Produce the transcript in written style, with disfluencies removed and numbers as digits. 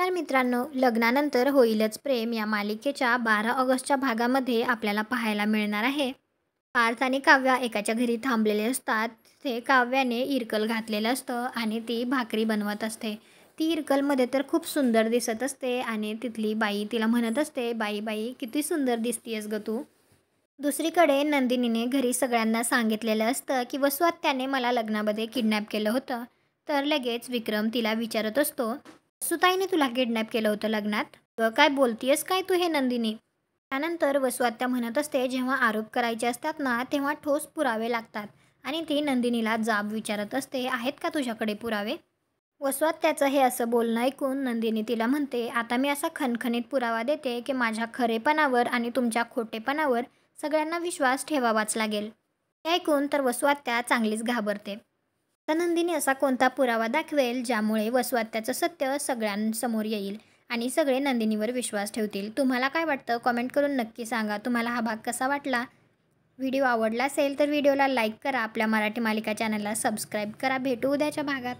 नमस्कार मित्रांनो, लग्नानंतर होईलच प्रेम या मालिकेच्या 12 ऑगस्टच्या भागामध्ये आपल्याला पाहायला मिळणार आहे. पार्थ आणि काव्या एकाच्या घरी थांबलेले असतात. ते काव्याने इरकल घातलेलं असतं आणि ती भाकरी बनवत असते. ती इरकलमध्ये तर खूप सुंदर दिसत असते आणि तिथली बाई तिला म्हणत असते, बाई बाई किती सुंदर दिसतीयस ग तू. दुसरीकडे नंदिनीने घरी सगळ्यांना सांगितलेलं असतं की वसुआत्याने मला लग्नामध्ये किडनॅप केलं होतं. तर लगेच विक्रम तिला विचारत असतो, वसुताईने तुला किडनॅप केलं होतं लग्नात? काय बोलतीयस काय तू हे नंदिनी? त्यानंतर वसुआत्या म्हणत असते, जेव्हा आरोप करायचे असतात ना तेव्हा ठोस पुरावे लागतात. आणि ती नंदिनीला जाब विचारत असते, आहेत का तुझ्याकडे पुरावे? वसुआत्याचं हे असं बोलणं ऐकून नंदिनी तिला म्हणते, आता मी असा खणखणीत पुरावा देते की माझ्या खरेपणावर आणि तुमच्या खोटेपणावर सगळ्यांना विश्वास ठेवावाच लागेल. हे ऐकून तर वसुआत्या चांगलीच घाबरते. तर नंदिनी असा कोणता पुरावा दाखवेल ज्यामुळे वसुआत्याचं सत्य सगळ्यांसमोर येईल आणि सगळे नंदिनीवर विश्वास ठेवतील. तुम्हाला काय वाटतं? कॉमेंट करून नक्की सांगा. तुम्हाला हा भाग कसा वाटला? व्हिडिओ आवडला असेल तर व्हिडिओला लाईक करा. आपल्या मराठी मालिका चॅनलला सबस्क्राईब करा. भेटू उद्याच्या भागात.